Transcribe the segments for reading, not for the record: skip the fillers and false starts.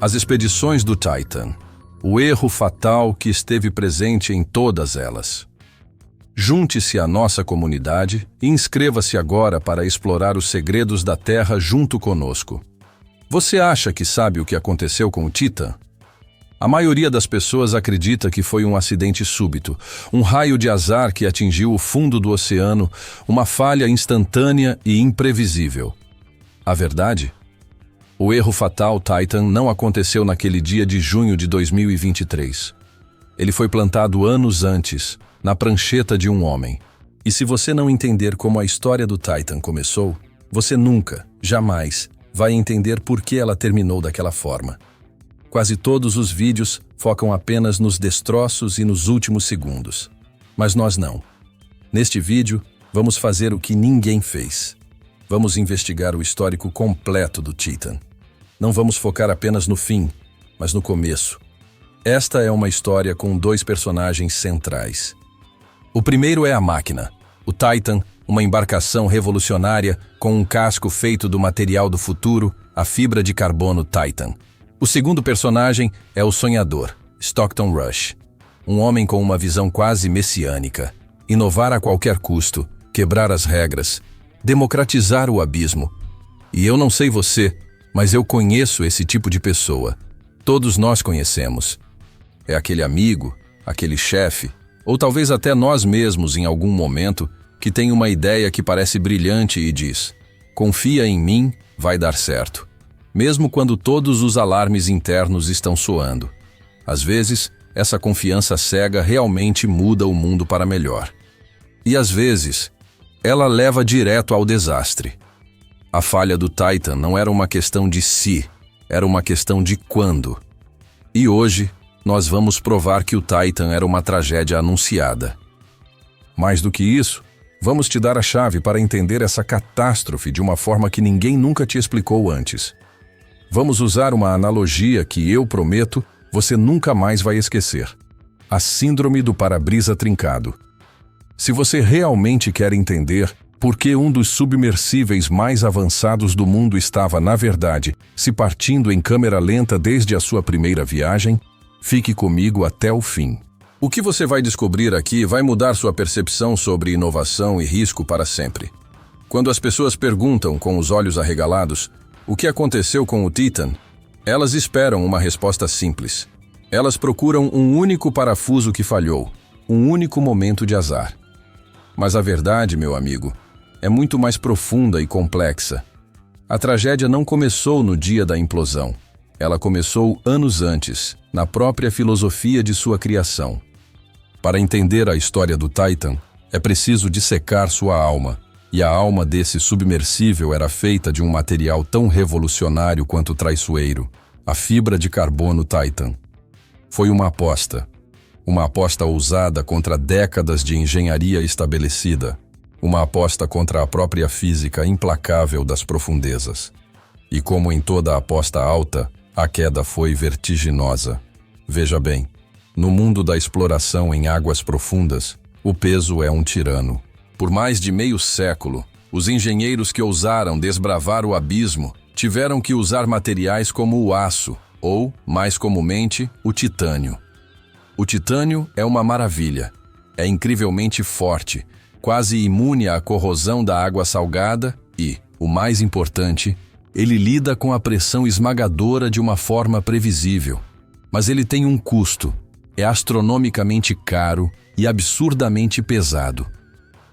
As expedições do Titan. O erro fatal que esteve presente em todas elas. Junte-se à nossa comunidade e inscreva-se agora para explorar os segredos da Terra junto conosco. Você acha que sabe o que aconteceu com o Titan? A maioria das pessoas acredita que foi um acidente súbito, um raio de azar que atingiu o fundo do oceano, uma falha instantânea e imprevisível. A verdade? O erro fatal Titan não aconteceu naquele dia de junho de 2023. Ele foi plantado anos antes, na prancheta de um homem. E se você não entender como a história do Titan começou, você nunca, jamais, vai entender por que ela terminou daquela forma. Quase todos os vídeos focam apenas nos destroços e nos últimos segundos. Mas nós não. Neste vídeo, vamos fazer o que ninguém fez. Vamos investigar o histórico completo do Titan. Não vamos focar apenas no fim, mas no começo. Esta é uma história com dois personagens centrais. O primeiro é a máquina, o Titan, uma embarcação revolucionária com um casco feito do material do futuro, a fibra de carbono Titan. O segundo personagem é o sonhador, Stockton Rush. Um homem com uma visão quase messiânica. Inovar a qualquer custo, quebrar as regras, democratizar o abismo. E eu não sei você, mas eu conheço esse tipo de pessoa. Todos nós conhecemos. É aquele amigo, aquele chefe, ou talvez até nós mesmos em algum momento, que tem uma ideia que parece brilhante e diz: confia em mim, vai dar certo. Mesmo quando todos os alarmes internos estão soando. Às vezes, essa confiança cega realmente muda o mundo para melhor. E às vezes, ela leva direto ao desastre. A falha do Titan não era uma questão de se, era uma questão de quando. E hoje, nós vamos provar que o Titan era uma tragédia anunciada. Mais do que isso, vamos te dar a chave para entender essa catástrofe de uma forma que ninguém nunca te explicou antes. Vamos usar uma analogia que eu prometo você nunca mais vai esquecer. A síndrome do para-brisa trincado. Se você realmente quer entender por que um dos submersíveis mais avançados do mundo estava, na verdade, se partindo em câmera lenta desde a sua primeira viagem, fique comigo até o fim. O que você vai descobrir aqui vai mudar sua percepção sobre inovação e risco para sempre. Quando as pessoas perguntam com os olhos arregalados o que aconteceu com o Titan, elas esperam uma resposta simples. Elas procuram um único parafuso que falhou, um único momento de azar. Mas a verdade, meu amigo, é muito mais profunda e complexa. A tragédia não começou no dia da implosão. Ela começou anos antes, na própria filosofia de sua criação. Para entender a história do Titan, é preciso dissecar sua alma. E a alma desse submersível era feita de um material tão revolucionário quanto traiçoeiro, a fibra de carbono Titan. Foi uma aposta ousada contra décadas de engenharia estabelecida, uma aposta contra a própria física implacável das profundezas. E como em toda aposta alta, a queda foi vertiginosa. Veja bem, no mundo da exploração em águas profundas, o peso é um tirano. Por mais de meio século, os engenheiros que ousaram desbravar o abismo tiveram que usar materiais como o aço, ou, mais comumente, o titânio. O titânio é uma maravilha. É incrivelmente forte, quase imune à corrosão da água salgada e, o mais importante, ele lida com a pressão esmagadora de uma forma previsível. Mas ele tem um custo. É astronomicamente caro e absurdamente pesado.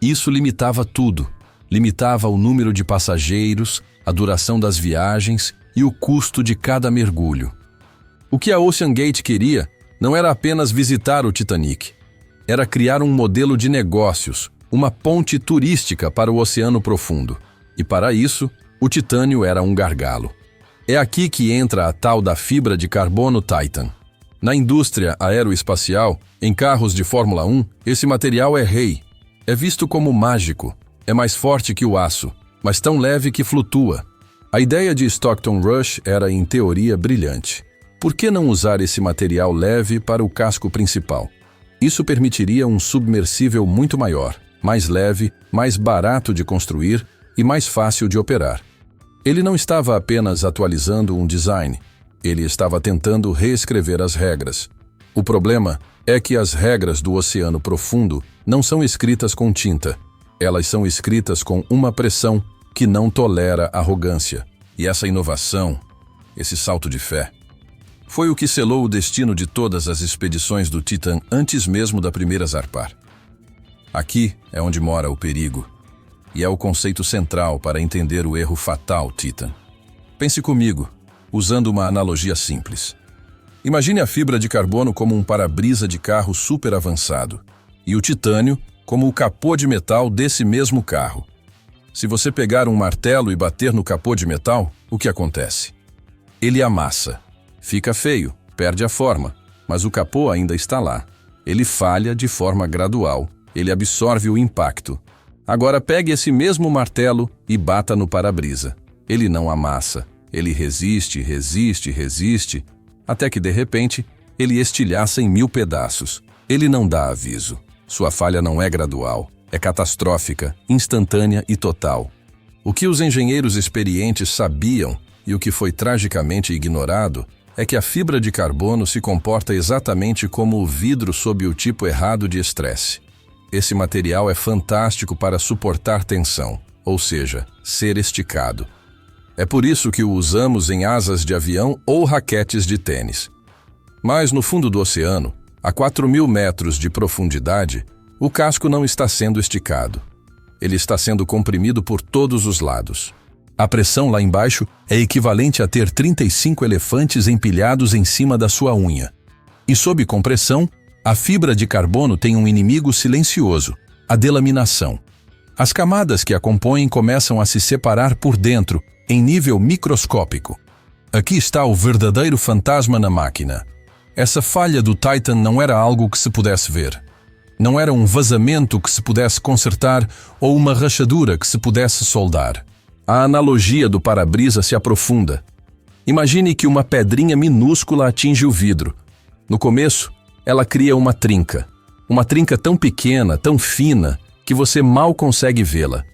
Isso limitava tudo. Limitava o número de passageiros, a duração das viagens e o custo de cada mergulho. O que a OceanGate queria não era apenas visitar o Titanic. Era criar um modelo de negócios, uma ponte turística para o oceano profundo. E para isso, o titânio era um gargalo. É aqui que entra a tal da fibra de carbono Titan. Na indústria aeroespacial, em carros de Fórmula 1, esse material é rei. É visto como mágico. É mais forte que o aço, mas tão leve que flutua. A ideia de Stockton Rush era, em teoria, brilhante. Por que não usar esse material leve para o casco principal? Isso permitiria um submersível muito maior, mais leve, mais barato de construir e mais fácil de operar. Ele não estava apenas atualizando um design. Ele estava tentando reescrever as regras. O problema é que as regras do oceano profundo não são escritas com tinta. Elas são escritas com uma pressão que não tolera arrogância. E essa inovação, esse salto de fé, foi o que selou o destino de todas as expedições do Titan antes mesmo da primeira zarpar. Aqui é onde mora o perigo, e é o conceito central para entender o erro fatal Titan. Pense comigo, usando uma analogia simples. Imagine a fibra de carbono como um para-brisa de carro super avançado, e o titânio como o capô de metal desse mesmo carro. Se você pegar um martelo e bater no capô de metal, o que acontece? Ele amassa. Fica feio, perde a forma, mas o capô ainda está lá. Ele falha de forma gradual, ele absorve o impacto. Agora pegue esse mesmo martelo e bata no para-brisa. Ele não amassa, ele resiste, resiste, resiste, até que de repente ele estilhaça em 1000 pedaços. Ele não dá aviso. Sua falha não é gradual, é catastrófica, instantânea e total. O que os engenheiros experientes sabiam e o que foi tragicamente ignorado é que a fibra de carbono se comporta exatamente como o vidro sob o tipo errado de estresse. Esse material é fantástico para suportar tensão, ou seja, ser esticado. É por isso que o usamos em asas de avião ou raquetes de tênis. Mas no fundo do oceano, a 4.000 metros de profundidade, o casco não está sendo esticado. Ele está sendo comprimido por todos os lados. A pressão lá embaixo é equivalente a ter 35 elefantes empilhados em cima da sua unha. E sob compressão, a fibra de carbono tem um inimigo silencioso, a delaminação. As camadas que a compõem começam a se separar por dentro, em nível microscópico. Aqui está o verdadeiro fantasma na máquina. Essa falha do Titan não era algo que se pudesse ver. Não era um vazamento que se pudesse consertar ou uma rachadura que se pudesse soldar. A analogia do para-brisa se aprofunda. Imagine que uma pedrinha minúscula atinge o vidro. No começo, ela cria uma trinca. Uma trinca tão pequena, tão fina, que você mal consegue vê-la.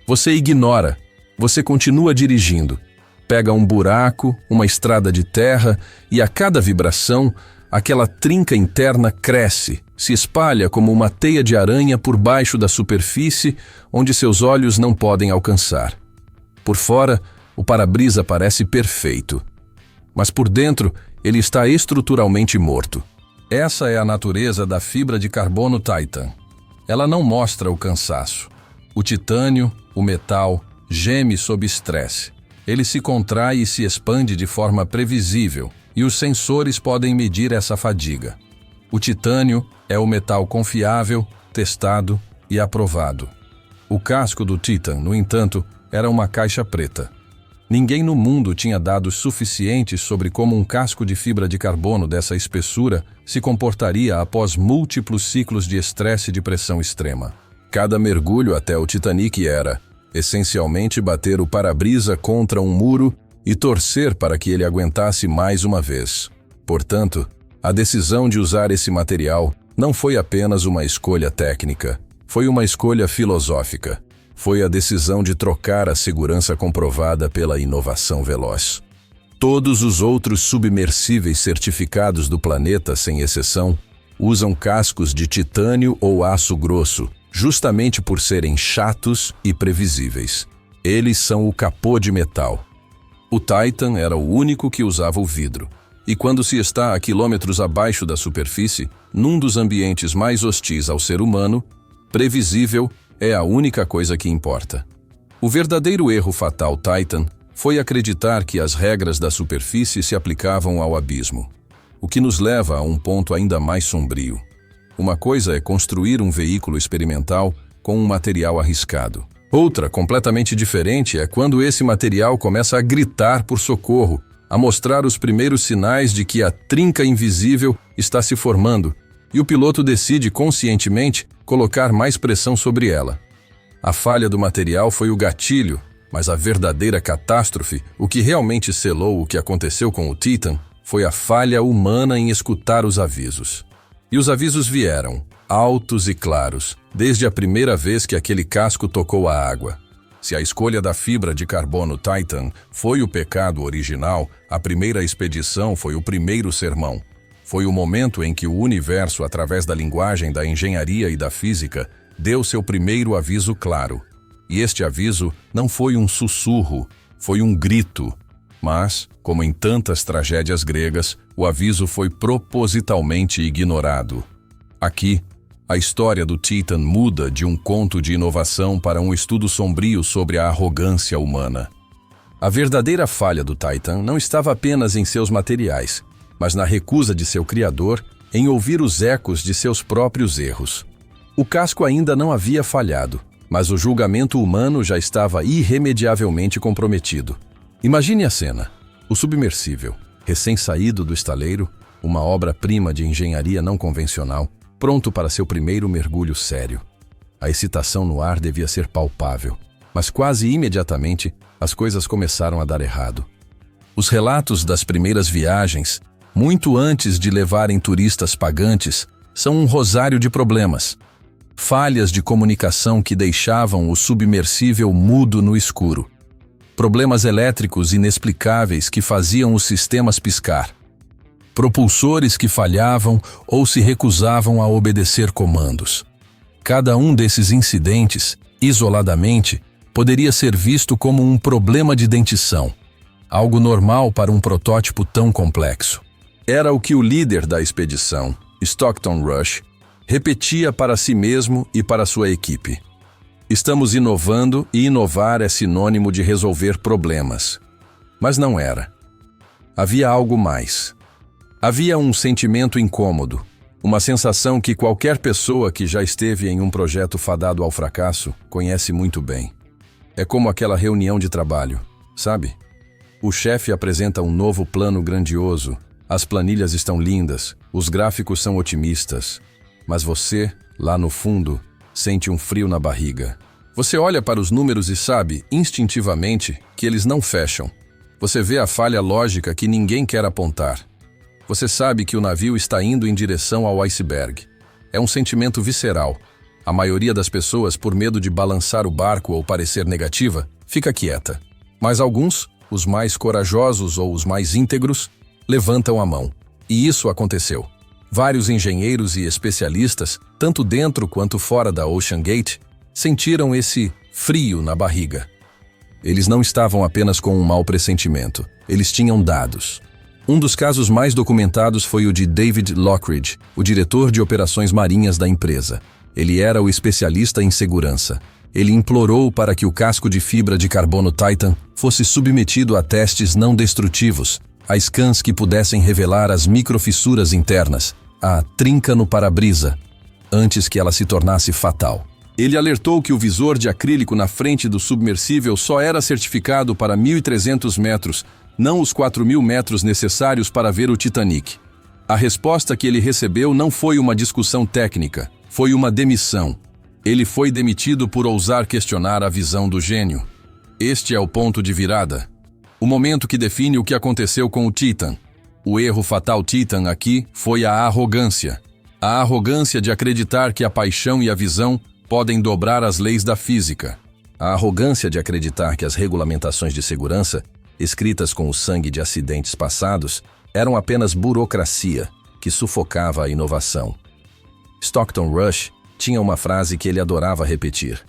Você ignora. Você continua dirigindo. Pega um buraco, uma estrada de terra, e a cada vibração, aquela trinca interna cresce, se espalha como uma teia de aranha por baixo da superfície onde seus olhos não podem alcançar. Por fora, o para-brisa parece perfeito. Mas por dentro, ele está estruturalmente morto. Essa é a natureza da fibra de carbono Titan. Ela não mostra o cansaço. O titânio, o metal, geme sob estresse. Ele se contrai e se expande de forma previsível, e os sensores podem medir essa fadiga. O titânio é o metal confiável, testado e aprovado. O casco do Titan, no entanto, era uma caixa preta. Ninguém no mundo tinha dados suficientes sobre como um casco de fibra de carbono dessa espessura se comportaria após múltiplos ciclos de estresse e de pressão extrema. Cada mergulho até o Titanic era, essencialmente, bater o para-brisa contra um muro e torcer para que ele aguentasse mais uma vez. Portanto, a decisão de usar esse material não foi apenas uma escolha técnica, foi uma escolha filosófica. Foi a decisão de trocar a segurança comprovada pela inovação veloz. Todos os outros submersíveis certificados do planeta, sem exceção, usam cascos de titânio ou aço grosso, justamente por serem chatos e previsíveis. Eles são o capô de metal. O Titan era o único que usava o vidro. E quando se está a quilômetros abaixo da superfície, num dos ambientes mais hostis ao ser humano, previsível é a única coisa que importa. O verdadeiro erro fatal Titan foi acreditar que as regras da superfície se aplicavam ao abismo, o que nos leva a um ponto ainda mais sombrio. Uma coisa é construir um veículo experimental com um material arriscado. Outra, completamente diferente, é quando esse material começa a gritar por socorro, a mostrar os primeiros sinais de que a trinca invisível está se formando, e o piloto decide conscientemente colocar mais pressão sobre ela. A falha do material foi o gatilho, mas a verdadeira catástrofe, o que realmente selou o que aconteceu com o Titan, foi a falha humana em escutar os avisos. E os avisos vieram, altos e claros, desde a primeira vez que aquele casco tocou a água. Se a escolha da fibra de carbono Titan foi o pecado original, a primeira expedição foi o primeiro sermão. Foi o momento em que o universo, através da linguagem da engenharia e da física, deu seu primeiro aviso claro. E este aviso não foi um sussurro, foi um grito. Mas, como em tantas tragédias gregas, o aviso foi propositalmente ignorado. Aqui, a história do Titan muda de um conto de inovação para um estudo sombrio sobre a arrogância humana. A verdadeira falha do Titan não estava apenas em seus materiais, mas na recusa de seu criador em ouvir os ecos de seus próprios erros. O casco ainda não havia falhado, mas o julgamento humano já estava irremediavelmente comprometido. Imagine a cena. O submersível, recém-saído do estaleiro, uma obra-prima de engenharia não convencional, pronto para seu primeiro mergulho sério. A excitação no ar devia ser palpável, mas quase imediatamente as coisas começaram a dar errado. Os relatos das primeiras viagens, muito antes de levarem turistas pagantes, são um rosário de problemas. Falhas de comunicação que deixavam o submersível mudo no escuro. Problemas elétricos inexplicáveis que faziam os sistemas piscar. Propulsores que falhavam ou se recusavam a obedecer comandos. Cada um desses incidentes, isoladamente, poderia ser visto como um problema de dentição, algo normal para um protótipo tão complexo. Era o que o líder da expedição, Stockton Rush, repetia para si mesmo e para sua equipe. Estamos inovando e inovar é sinônimo de resolver problemas. Mas não era. Havia algo mais. Havia um sentimento incômodo, uma sensação que qualquer pessoa que já esteve em um projeto fadado ao fracasso conhece muito bem. É como aquela reunião de trabalho, sabe? O chefe apresenta um novo plano grandioso, as planilhas estão lindas, os gráficos são otimistas, mas você, lá no fundo, sente um frio na barriga. Você olha para os números e sabe, instintivamente, que eles não fecham. Você vê a falha lógica que ninguém quer apontar. Você sabe que o navio está indo em direção ao iceberg. É um sentimento visceral. A maioria das pessoas, por medo de balançar o barco ou parecer negativa, fica quieta. Mas alguns, os mais corajosos ou os mais íntegros, levantam a mão. E isso aconteceu. Vários engenheiros e especialistas, tanto dentro quanto fora da OceanGate, sentiram esse frio na barriga. Eles não estavam apenas com um mau pressentimento, eles tinham dados. Um dos casos mais documentados foi o de David Lockridge, o diretor de operações marinhas da empresa. Ele era o especialista em segurança. Ele implorou para que o casco de fibra de carbono Titan fosse submetido a testes não destrutivos, a scans que pudessem revelar as microfissuras internas, a trinca no para-brisa, antes que ela se tornasse fatal. Ele alertou que o visor de acrílico na frente do submersível só era certificado para 1.300 metros, não os 4.000 metros necessários para ver o Titanic. A resposta que ele recebeu não foi uma discussão técnica, foi uma demissão. Ele foi demitido por ousar questionar a visão do gênio. Este é o ponto de virada. O momento que define o que aconteceu com o Titan. O erro fatal Titan aqui foi a arrogância. A arrogância de acreditar que a paixão e a visão podem dobrar as leis da física. A arrogância de acreditar que as regulamentações de segurança, escritas com o sangue de acidentes passados, eram apenas burocracia que sufocava a inovação. Stockton Rush tinha uma frase que ele adorava repetir.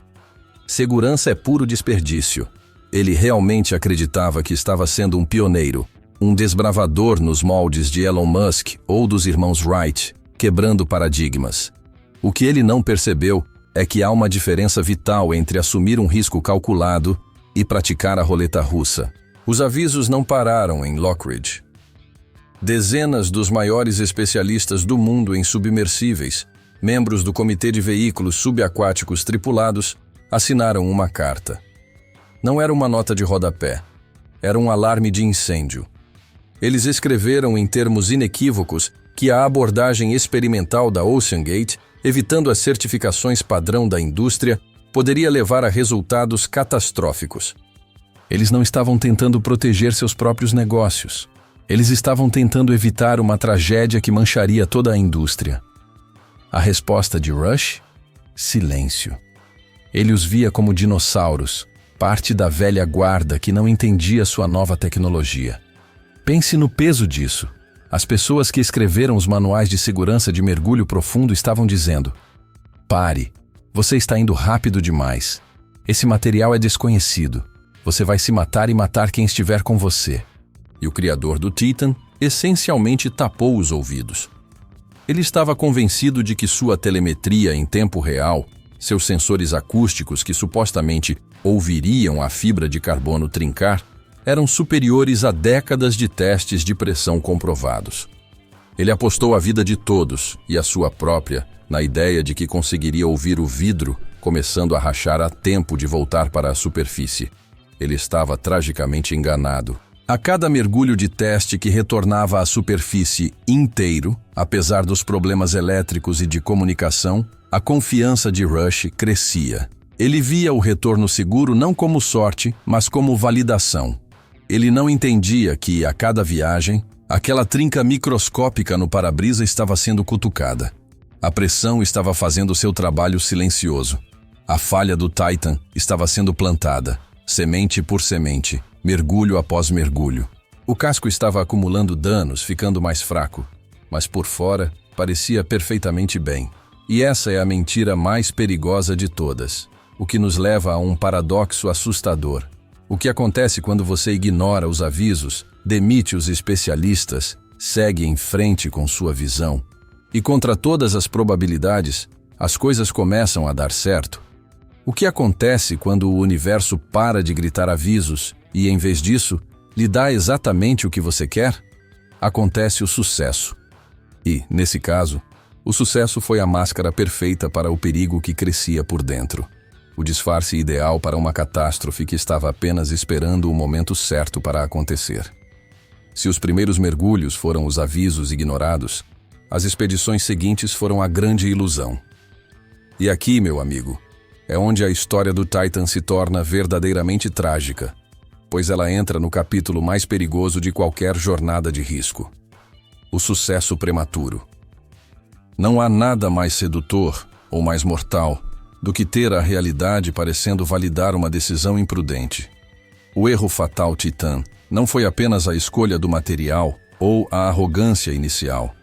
Segurança é puro desperdício. Ele realmente acreditava que estava sendo um pioneiro, um desbravador nos moldes de Elon Musk ou dos irmãos Wright, quebrando paradigmas. O que ele não percebeu é que há uma diferença vital entre assumir um risco calculado e praticar a roleta russa. Os avisos não pararam em Lockridge. Dezenas dos maiores especialistas do mundo em submersíveis, membros do Comitê de Veículos Subaquáticos Tripulados, assinaram uma carta. Não era uma nota de rodapé, era um alarme de incêndio. Eles escreveram em termos inequívocos que a abordagem experimental da OceanGate, evitando as certificações padrão da indústria, poderia levar a resultados catastróficos. Eles não estavam tentando proteger seus próprios negócios. Eles estavam tentando evitar uma tragédia que mancharia toda a indústria. A resposta de Rush? Silêncio. Ele os via como dinossauros, parte da velha guarda que não entendia sua nova tecnologia. Pense no peso disso. As pessoas que escreveram os manuais de segurança de mergulho profundo estavam dizendo: pare, você está indo rápido demais. Esse material é desconhecido. Você vai se matar e matar quem estiver com você. E o criador do Titan essencialmente tapou os ouvidos. Ele estava convencido de que sua telemetria em tempo real, seus sensores acústicos que supostamente ouviriam a fibra de carbono trincar, eram superiores a décadas de testes de pressão comprovados. Ele apostou a vida de todos, e a sua própria, na ideia de que conseguiria ouvir o vidro começando a rachar a tempo de voltar para a superfície. Ele estava tragicamente enganado. A cada mergulho de teste que retornava à superfície inteiro, apesar dos problemas elétricos e de comunicação, a confiança de Rush crescia. Ele via o retorno seguro não como sorte, mas como validação. Ele não entendia que, a cada viagem, aquela trinca microscópica no para-brisa estava sendo cutucada. A pressão estava fazendo seu trabalho silencioso. A falha do Titan estava sendo plantada, semente por semente, mergulho após mergulho. O casco estava acumulando danos, ficando mais fraco, mas por fora parecia perfeitamente bem. E essa é a mentira mais perigosa de todas, o que nos leva a um paradoxo assustador. O que acontece quando você ignora os avisos, demite os especialistas, segue em frente com sua visão? E contra todas as probabilidades, as coisas começam a dar certo. O que acontece quando o universo para de gritar avisos e, em vez disso, lhe dá exatamente o que você quer? Acontece o sucesso. E, nesse caso, o sucesso foi a máscara perfeita para o perigo que crescia por dentro. O disfarce ideal para uma catástrofe que estava apenas esperando o momento certo para acontecer. Se os primeiros mergulhos foram os avisos ignorados, as expedições seguintes foram a grande ilusão. E aqui, meu amigo, é onde a história do Titan se torna verdadeiramente trágica, pois ela entra no capítulo mais perigoso de qualquer jornada de risco: o sucesso prematuro. Não há nada mais sedutor ou mais mortal do que ter a realidade parecendo validar uma decisão imprudente. O erro fatal Titan não foi apenas a escolha do material ou a arrogância inicial.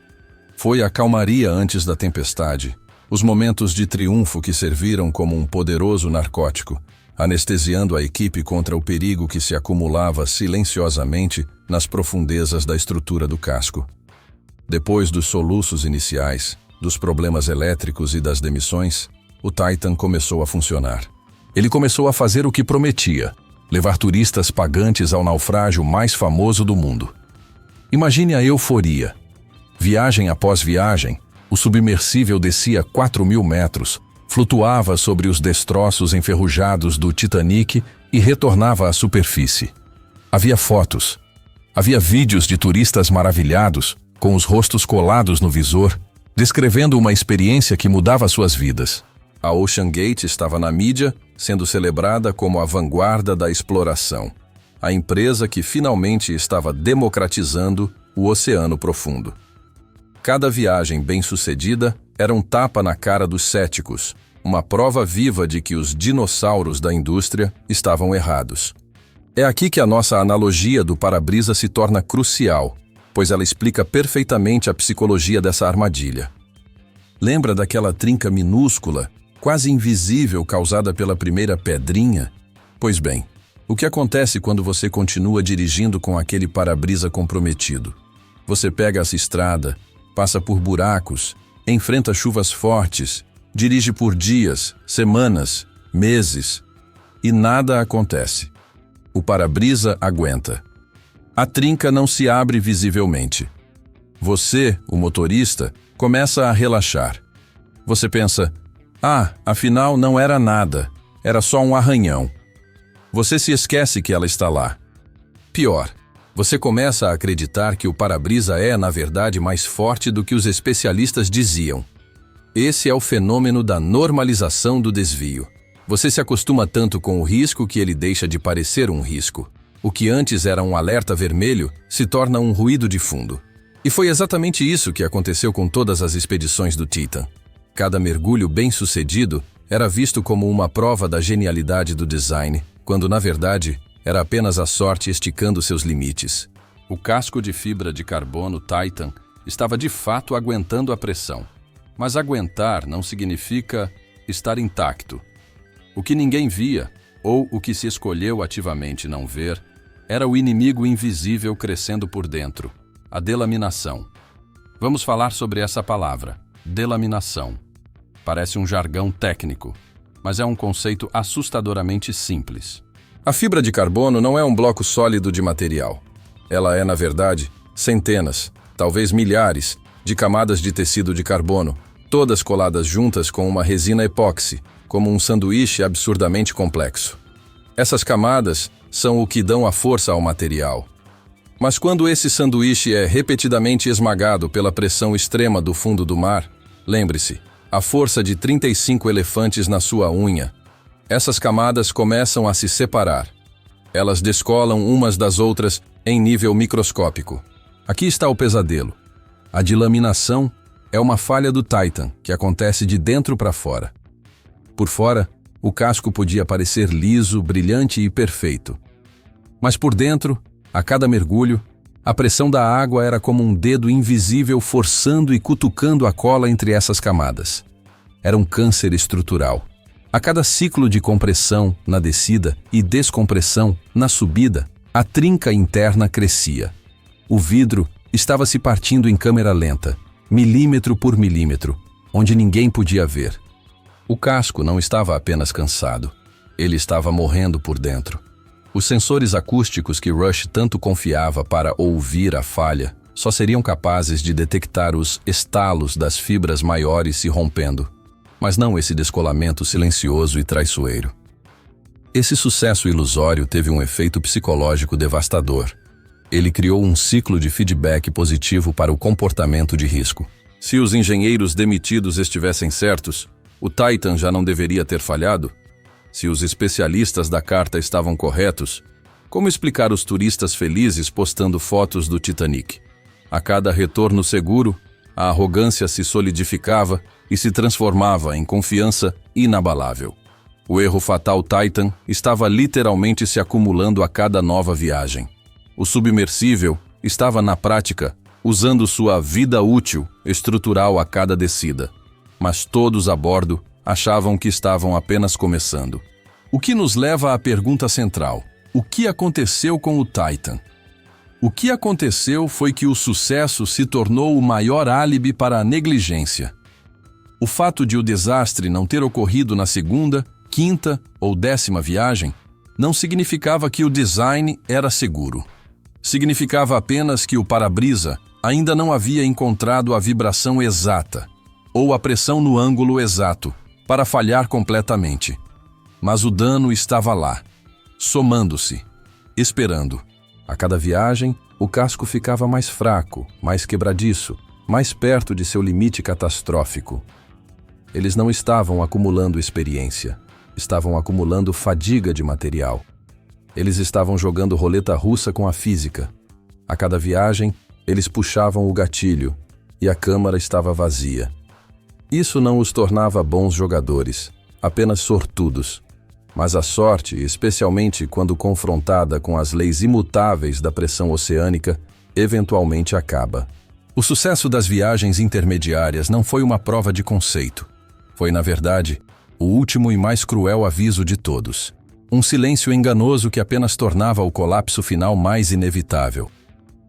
Foi a calmaria antes da tempestade, os momentos de triunfo que serviram como um poderoso narcótico, anestesiando a equipe contra o perigo que se acumulava silenciosamente nas profundezas da estrutura do casco. Depois dos soluços iniciais, dos problemas elétricos e das demissões, o Titan começou a funcionar. Ele começou a fazer o que prometia: levar turistas pagantes ao naufrágio mais famoso do mundo. Imagine a euforia. Viagem após viagem, o submersível descia 4.000 metros, flutuava sobre os destroços enferrujados do Titanic e retornava à superfície. Havia fotos. Havia vídeos de turistas maravilhados, com os rostos colados no visor, descrevendo uma experiência que mudava suas vidas. A Ocean Gate estava na mídia, sendo celebrada como a vanguarda da exploração. A empresa que finalmente estava democratizando o oceano profundo. Cada viagem bem-sucedida era um tapa na cara dos céticos, uma prova viva de que os dinossauros da indústria estavam errados. É aqui que a nossa analogia do para-brisa se torna crucial, pois ela explica perfeitamente a psicologia dessa armadilha. Lembra daquela trinca minúscula, quase invisível, causada pela primeira pedrinha? Pois bem, o que acontece quando você continua dirigindo com aquele para-brisa comprometido? Você pega essa estrada, passa por buracos, enfrenta chuvas fortes, dirige por dias, semanas, meses, e nada acontece. O para-brisa aguenta. A trinca não se abre visivelmente. Você, o motorista, começa a relaxar. Você pensa: afinal não era nada, era só um arranhão. Você se esquece que ela está lá. Pior, você começa a acreditar que o para-brisa é, na verdade, mais forte do que os especialistas diziam. Esse é o fenômeno da normalização do desvio. Você se acostuma tanto com o risco que ele deixa de parecer um risco. O que antes era um alerta vermelho se torna um ruído de fundo. E foi exatamente isso que aconteceu com todas as expedições do Titan. Cada mergulho bem-sucedido era visto como uma prova da genialidade do design, quando na verdade era apenas a sorte esticando seus limites. O casco de fibra de carbono Titan estava de fato aguentando a pressão. Mas aguentar não significa estar intacto. O que ninguém via, ou o que se escolheu ativamente não ver, era o inimigo invisível crescendo por dentro, a delaminação. Vamos falar sobre essa palavra, delaminação. Parece um jargão técnico, mas é um conceito assustadoramente simples. A fibra de carbono não é um bloco sólido de material. Ela é, na verdade, centenas, talvez milhares, de camadas de tecido de carbono, todas coladas juntas com uma resina epóxi, como um sanduíche absurdamente complexo. Essas camadas são o que dão a força ao material. Mas quando esse sanduíche é repetidamente esmagado pela pressão extrema do fundo do mar, lembre-se, a força de 35 elefantes na sua unha, essas camadas começam a se separar. Elas descolam umas das outras em nível microscópico. Aqui está o pesadelo. A delaminação é uma falha do Titan que acontece de dentro para fora. Por fora, o casco podia parecer liso, brilhante e perfeito. Mas por dentro, a cada mergulho, a pressão da água era como um dedo invisível forçando e cutucando a cola entre essas camadas. Era um câncer estrutural. A cada ciclo de compressão na descida e descompressão na subida, a trinca interna crescia. O vidro estava se partindo em câmera lenta, milímetro por milímetro, onde ninguém podia ver. O casco não estava apenas cansado, ele estava morrendo por dentro. Os sensores acústicos que Rush tanto confiava para ouvir a falha só seriam capazes de detectar os estalos das fibras maiores se rompendo, mas não esse descolamento silencioso e traiçoeiro. Esse sucesso ilusório teve um efeito psicológico devastador. Ele criou um ciclo de feedback positivo para o comportamento de risco. Se os engenheiros demitidos estivessem certos, o Titan já não deveria ter falhado? Se os especialistas da carta estavam corretos, como explicar os turistas felizes postando fotos do Titanic? A cada retorno seguro, a arrogância se solidificava e se transformava em confiança inabalável. O erro fatal Titan estava literalmente se acumulando a cada nova viagem. O submersível estava, na prática, usando sua vida útil estrutural a cada descida. Mas todos a bordo achavam que estavam apenas começando. O que nos leva à pergunta central: o que aconteceu com o Titan? O que aconteceu foi que o sucesso se tornou o maior álibi para a negligência. O fato de o desastre não ter ocorrido na segunda, quinta ou 10ª viagem não significava que o design era seguro. Significava apenas que o para-brisa ainda não havia encontrado a vibração exata, ou a pressão no ângulo exato, para falhar completamente. Mas o dano estava lá, somando-se, esperando. A cada viagem, o casco ficava mais fraco, mais quebradiço, mais perto de seu limite catastrófico. Eles não estavam acumulando experiência, estavam acumulando fadiga de material. Eles estavam jogando roleta russa com a física. A cada viagem, eles puxavam o gatilho e a câmara estava vazia. Isso não os tornava bons jogadores, apenas sortudos. Mas a sorte, especialmente quando confrontada com as leis imutáveis da pressão oceânica, eventualmente acaba. O sucesso das viagens intermediárias não foi uma prova de conceito. Foi, na verdade, o último e mais cruel aviso de todos. Um silêncio enganoso que apenas tornava o colapso final mais inevitável.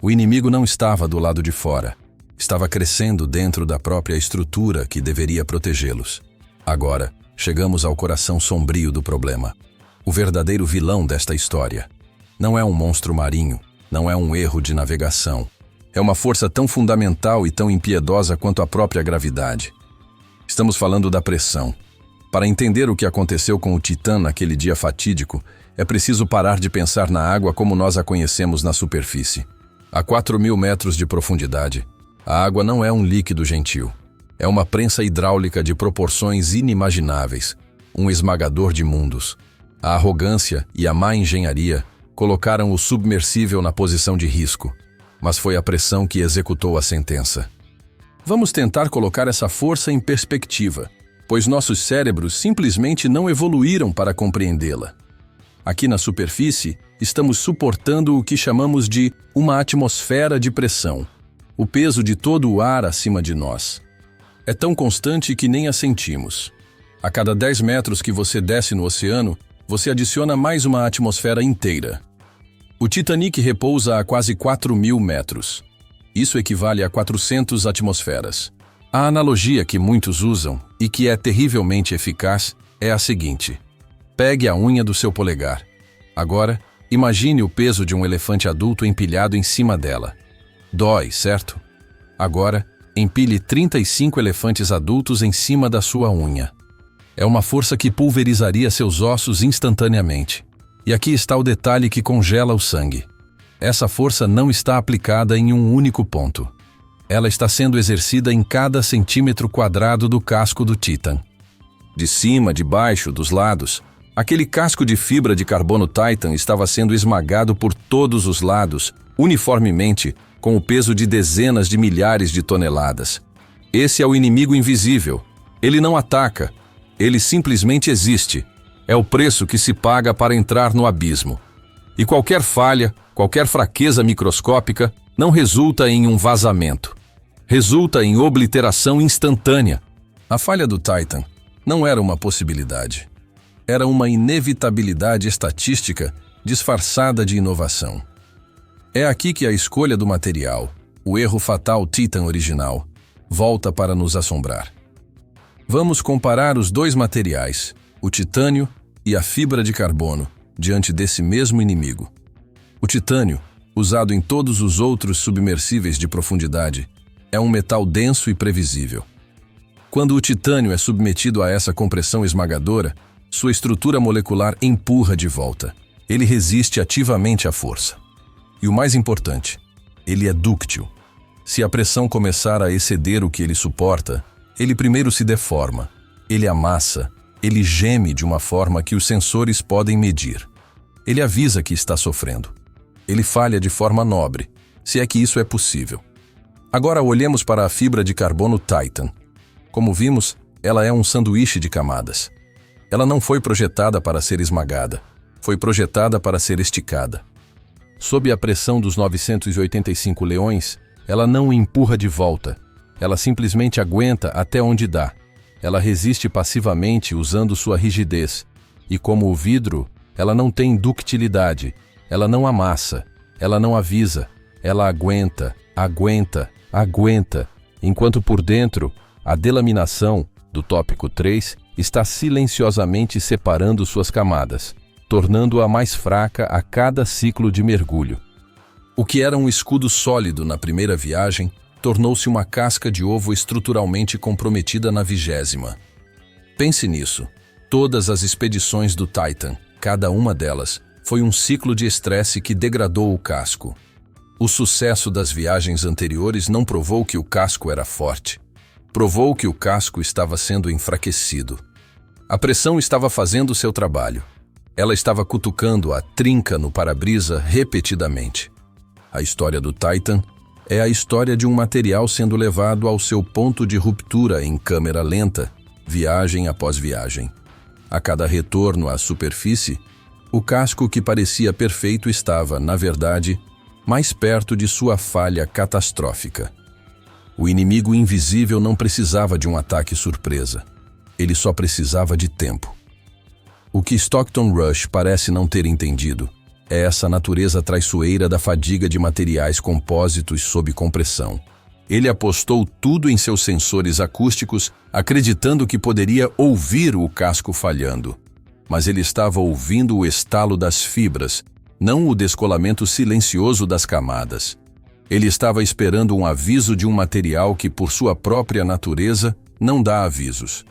O inimigo não estava do lado de fora. Estava crescendo dentro da própria estrutura que deveria protegê-los. Agora, chegamos ao coração sombrio do problema. O verdadeiro vilão desta história. Não é um monstro marinho, não é um erro de navegação. É uma força tão fundamental e tão impiedosa quanto a própria gravidade. Estamos falando da pressão. Para entender o que aconteceu com o Titã naquele dia fatídico, é preciso parar de pensar na água como nós a conhecemos na superfície. A 4.000 metros de profundidade, a água não é um líquido gentil. É uma prensa hidráulica de proporções inimagináveis, um esmagador de mundos. A arrogância e a má engenharia colocaram o submersível na posição de risco, mas foi a pressão que executou a sentença. Vamos tentar colocar essa força em perspectiva, pois nossos cérebros simplesmente não evoluíram para compreendê-la. Aqui na superfície, estamos suportando o que chamamos de uma atmosfera de pressão, o peso de todo o ar acima de nós. É tão constante que nem a sentimos. A cada 10 metros que você desce no oceano, você adiciona mais uma atmosfera inteira. O Titanic repousa a quase 4.000 metros. Isso equivale a 400 atmosferas. A analogia que muitos usam, e que é terrivelmente eficaz, é a seguinte: pegue a unha do seu polegar. Agora, imagine o peso de um elefante adulto empilhado em cima dela. Dói, certo? Agora, empilhe 35 elefantes adultos em cima da sua unha. É uma força que pulverizaria seus ossos instantaneamente. E aqui está o detalhe que congela o sangue. Essa força não está aplicada em um único ponto. Ela está sendo exercida em cada centímetro quadrado do casco do Titan. De cima, de baixo, dos lados, aquele casco de fibra de carbono Titan estava sendo esmagado por todos os lados, uniformemente, com o peso de dezenas de milhares de toneladas. Esse é o inimigo invisível. Ele não ataca. Ele simplesmente existe. É o preço que se paga para entrar no abismo. E qualquer falha, qualquer fraqueza microscópica, não resulta em um vazamento. Resulta em obliteração instantânea. A falha do Titan não era uma possibilidade. Era uma inevitabilidade estatística disfarçada de inovação. É aqui que a escolha do material, o erro fatal Titan original, volta para nos assombrar. Vamos comparar os dois materiais, o titânio e a fibra de carbono, diante desse mesmo inimigo. O titânio, usado em todos os outros submersíveis de profundidade, é um metal denso e previsível. Quando o titânio é submetido a essa compressão esmagadora, sua estrutura molecular empurra de volta. Ele resiste ativamente à força. E o mais importante, ele é dúctil. Se a pressão começar a exceder o que ele suporta, ele primeiro se deforma, ele amassa, ele geme de uma forma que os sensores podem medir. Ele avisa que está sofrendo. Ele falha de forma nobre, se é que isso é possível. Agora olhemos para a fibra de carbono Titan. Como vimos, ela é um sanduíche de camadas. Ela não foi projetada para ser esmagada, foi projetada para ser esticada. Sob a pressão dos 985 leões, ela não empurra de volta. Ela simplesmente aguenta até onde dá. Ela resiste passivamente usando sua rigidez. E como o vidro, ela não tem ductilidade. Ela não amassa. Ela não avisa. Ela aguenta, aguenta, aguenta. Enquanto por dentro, a delaminação, do tópico 3, está silenciosamente separando suas camadas, tornando-a mais fraca a cada ciclo de mergulho. O que era um escudo sólido na primeira viagem, tornou-se uma casca de ovo estruturalmente comprometida na 20ª. Pense nisso. Todas as expedições do Titan, cada uma delas, foi um ciclo de estresse que degradou o casco. O sucesso das viagens anteriores não provou que o casco era forte. Provou que o casco estava sendo enfraquecido. A pressão estava fazendo seu trabalho. Ela estava cutucando a trinca no para-brisa repetidamente. A história do Titan é a história de um material sendo levado ao seu ponto de ruptura em câmera lenta, viagem após viagem. A cada retorno à superfície, o casco que parecia perfeito estava, na verdade, mais perto de sua falha catastrófica. O inimigo invisível não precisava de um ataque surpresa. Ele só precisava de tempo. O que Stockton Rush parece não ter entendido é essa natureza traiçoeira da fadiga de materiais compósitos sob compressão. Ele apostou tudo em seus sensores acústicos, acreditando que poderia ouvir o casco falhando. Mas ele estava ouvindo o estalo das fibras, não o descolamento silencioso das camadas. Ele estava esperando um aviso de um material que, por sua própria natureza, não dá avisos.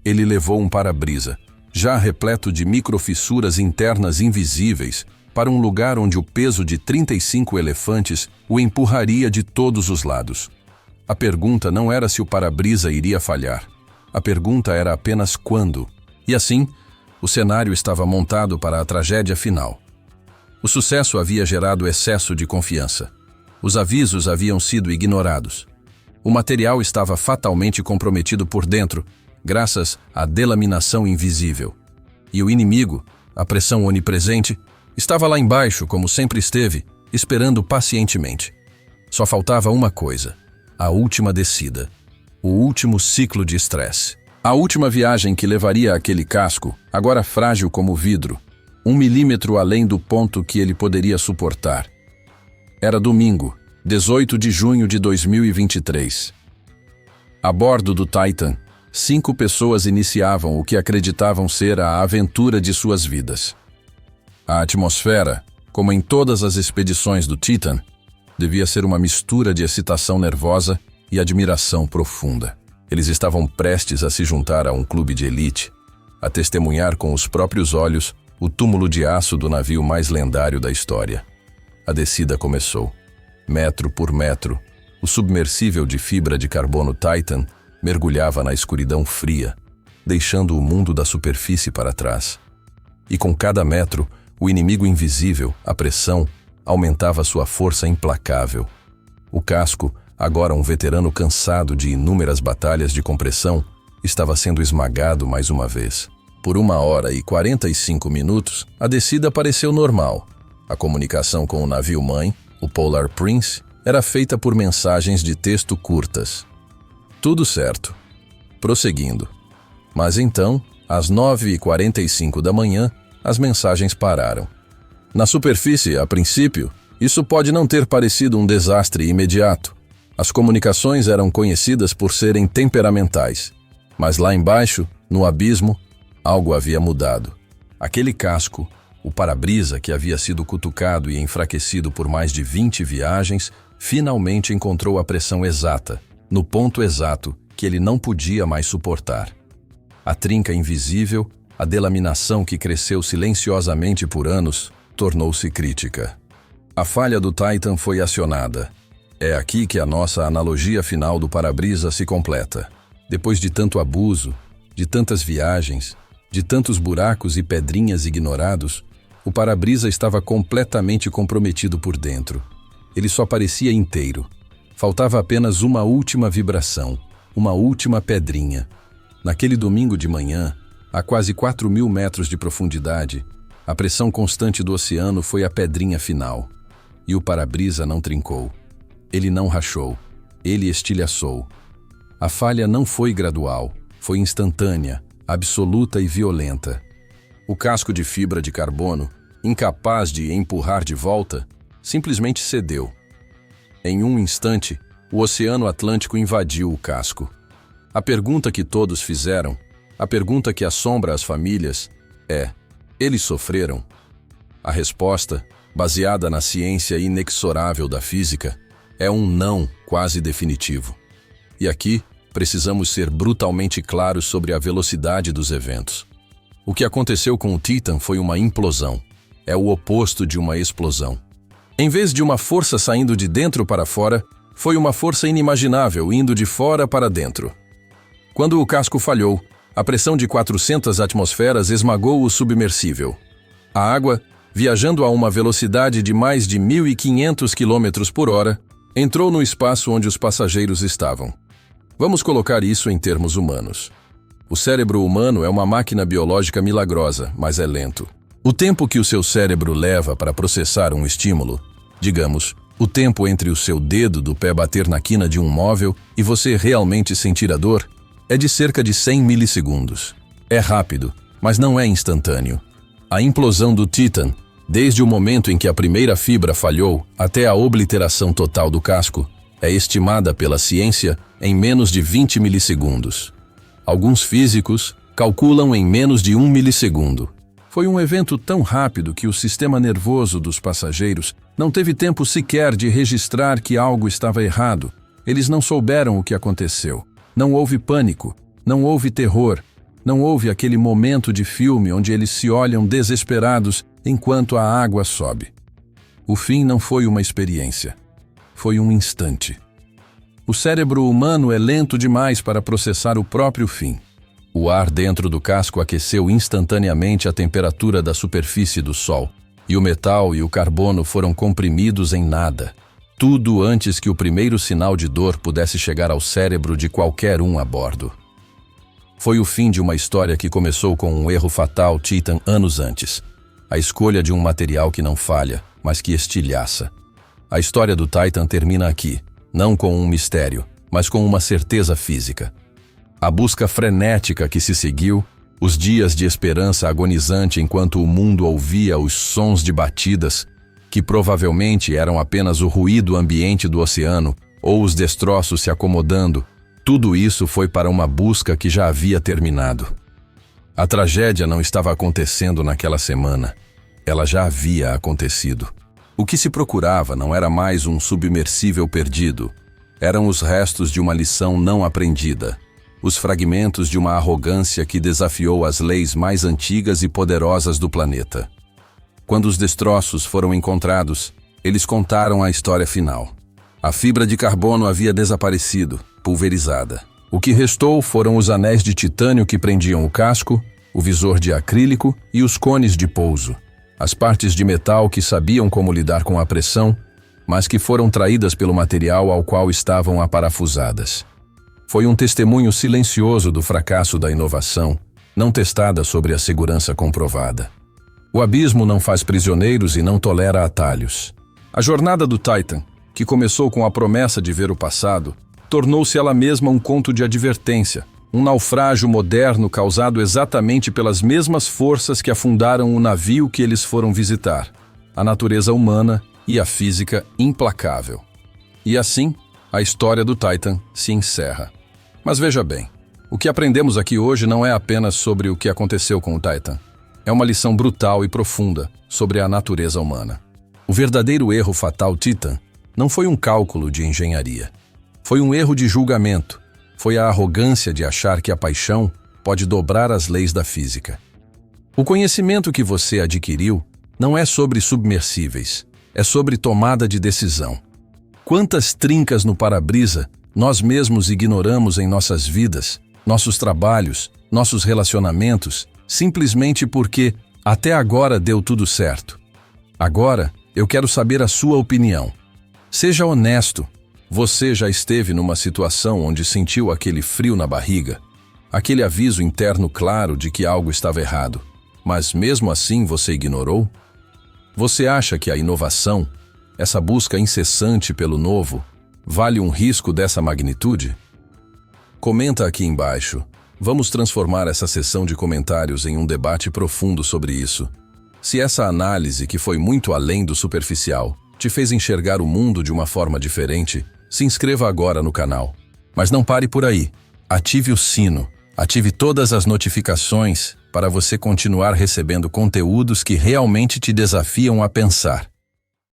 Ele levou um para-brisa, já repleto de microfissuras internas invisíveis, para um lugar onde o peso de 35 elefantes o empurraria de todos os lados. A pergunta não era se o para-brisa iria falhar. A pergunta era apenas quando. E assim, o cenário estava montado para a tragédia final. O sucesso havia gerado excesso de confiança. Os avisos haviam sido ignorados. O material estava fatalmente comprometido por dentro, graças à delaminação invisível. E o inimigo, a pressão onipresente, estava lá embaixo, como sempre esteve, esperando pacientemente. Só faltava uma coisa: a última descida, o último ciclo de estresse. A última viagem que levaria aquele casco, agora frágil como vidro, 1 milímetro além do ponto que ele poderia suportar. Era domingo, 18 de junho de 2023. A bordo do Titan, 5 pessoas iniciavam o que acreditavam ser a aventura de suas vidas. A atmosfera, como em todas as expedições do Titan, devia ser uma mistura de excitação nervosa e admiração profunda. Eles estavam prestes a se juntar a um clube de elite, a testemunhar com os próprios olhos o túmulo de aço do navio mais lendário da história. A descida começou. Metro por metro, o submersível de fibra de carbono Titan mergulhava na escuridão fria, deixando o mundo da superfície para trás. E com cada metro, o inimigo invisível, a pressão, aumentava sua força implacável. O casco, agora um veterano cansado de inúmeras batalhas de compressão, estava sendo esmagado mais uma vez. Por 1 hora e 45 minutos, a descida pareceu normal. A comunicação com o navio-mãe, o Polar Prince, era feita por mensagens de texto curtas. Tudo certo. Prosseguindo. Mas então, às 9h45 da manhã, as mensagens pararam. Na superfície, a princípio, isso pode não ter parecido um desastre imediato. As comunicações eram conhecidas por serem temperamentais. Mas lá embaixo, no abismo, algo havia mudado. Aquele casco, o para-brisa que havia sido cutucado e enfraquecido por mais de 20 viagens, finalmente encontrou a pressão exata, no ponto exato que ele não podia mais suportar. A trinca invisível, a delaminação que cresceu silenciosamente por anos, tornou-se crítica. A falha do Titan foi acionada. É aqui que a nossa analogia final do para-brisa se completa. Depois de tanto abuso, de tantas viagens, de tantos buracos e pedrinhas ignorados, o para-brisa estava completamente comprometido por dentro. Ele só parecia inteiro. Faltava apenas uma última vibração, uma última pedrinha. Naquele domingo de manhã, a quase 4.000 metros de profundidade, a pressão constante do oceano foi a pedrinha final. E o para-brisa não trincou. Ele não rachou. Ele estilhaçou. A falha não foi gradual, foi instantânea, absoluta e violenta. O casco de fibra de carbono, incapaz de empurrar de volta, simplesmente cedeu. Em um instante, o Oceano Atlântico invadiu o casco. A pergunta que todos fizeram, a pergunta que assombra as famílias, é: eles sofreram? A resposta, baseada na ciência inexorável da física, é um não quase definitivo. E aqui, precisamos ser brutalmente claros sobre a velocidade dos eventos. O que aconteceu com o Titan foi uma implosão. É o oposto de uma explosão. Em vez de uma força saindo de dentro para fora, foi uma força inimaginável indo de fora para dentro. Quando o casco falhou, a pressão de 400 atmosferas esmagou o submersível. A água, viajando a uma velocidade de mais de 1.500 km por hora, entrou no espaço onde os passageiros estavam. Vamos colocar isso em termos humanos. O cérebro humano é uma máquina biológica milagrosa, mas é lento. O tempo que o seu cérebro leva para processar um estímulo, digamos, o tempo entre o seu dedo do pé bater na quina de um móvel e você realmente sentir a dor, é de cerca de 100 milissegundos. É rápido, mas não é instantâneo. A implosão do Titan, desde o momento em que a primeira fibra falhou até a obliteração total do casco, é estimada pela ciência em menos de 20 milissegundos. Alguns físicos calculam em menos de 1 milissegundo. Foi um evento tão rápido que o sistema nervoso dos passageiros não teve tempo sequer de registrar que algo estava errado. Eles não souberam o que aconteceu. Não houve pânico, não houve terror, não houve aquele momento de filme onde eles se olham desesperados enquanto a água sobe. O fim não foi uma experiência. Foi um instante. O cérebro humano é lento demais para processar o próprio fim. O ar dentro do casco aqueceu instantaneamente a temperatura da superfície do Sol, e o metal e o carbono foram comprimidos em nada. Tudo antes que o primeiro sinal de dor pudesse chegar ao cérebro de qualquer um a bordo. Foi o fim de uma história que começou com um erro fatal Titan anos antes. A escolha de um material que não falha, mas que estilhaça. A história do Titan termina aqui, não com um mistério, mas com uma certeza física. A busca frenética que se seguiu, os dias de esperança agonizante enquanto o mundo ouvia os sons de batidas, que provavelmente eram apenas o ruído ambiente do oceano ou os destroços se acomodando, tudo isso foi para uma busca que já havia terminado. A tragédia não estava acontecendo naquela semana, ela já havia acontecido. O que se procurava não era mais um submersível perdido, eram os restos de uma lição não aprendida, os fragmentos de uma arrogância que desafiou as leis mais antigas e poderosas do planeta. Quando os destroços foram encontrados, eles contaram a história final. A fibra de carbono havia desaparecido, pulverizada. O que restou foram os anéis de titânio que prendiam o casco, o visor de acrílico e os cones de pouso. As partes de metal que sabiam como lidar com a pressão, mas que foram traídas pelo material ao qual estavam aparafusadas. Foi um testemunho silencioso do fracasso da inovação, não testada sobre a segurança comprovada. O abismo não faz prisioneiros e não tolera atalhos. A jornada do Titan, que começou com a promessa de ver o passado, tornou-se ela mesma um conto de advertência, um naufrágio moderno causado exatamente pelas mesmas forças que afundaram o navio que eles foram visitar, a natureza humana e a física implacável. E assim, a história do Titan se encerra. Mas veja bem, o que aprendemos aqui hoje não é apenas sobre o que aconteceu com o Titan. É uma lição brutal e profunda sobre a natureza humana. O verdadeiro erro fatal Titan não foi um cálculo de engenharia. Foi um erro de julgamento. Foi a arrogância de achar que a paixão pode dobrar as leis da física. O conhecimento que você adquiriu não é sobre submersíveis, é sobre tomada de decisão. Quantas trincas no para-brisa nós mesmos ignoramos em nossas vidas, nossos trabalhos, nossos relacionamentos, simplesmente porque até agora deu tudo certo. Agora, eu quero saber a sua opinião. Seja honesto. Você já esteve numa situação onde sentiu aquele frio na barriga, aquele aviso interno claro de que algo estava errado, mas mesmo assim você ignorou? Você acha que a inovação, essa busca incessante pelo novo, vale um risco dessa magnitude? Comenta aqui embaixo. Vamos transformar essa sessão de comentários em um debate profundo sobre isso. Se essa análise, que foi muito além do superficial, te fez enxergar o mundo de uma forma diferente, se inscreva agora no canal. Mas não pare por aí. Ative o sino, ative todas as notificações para você continuar recebendo conteúdos que realmente te desafiam a pensar.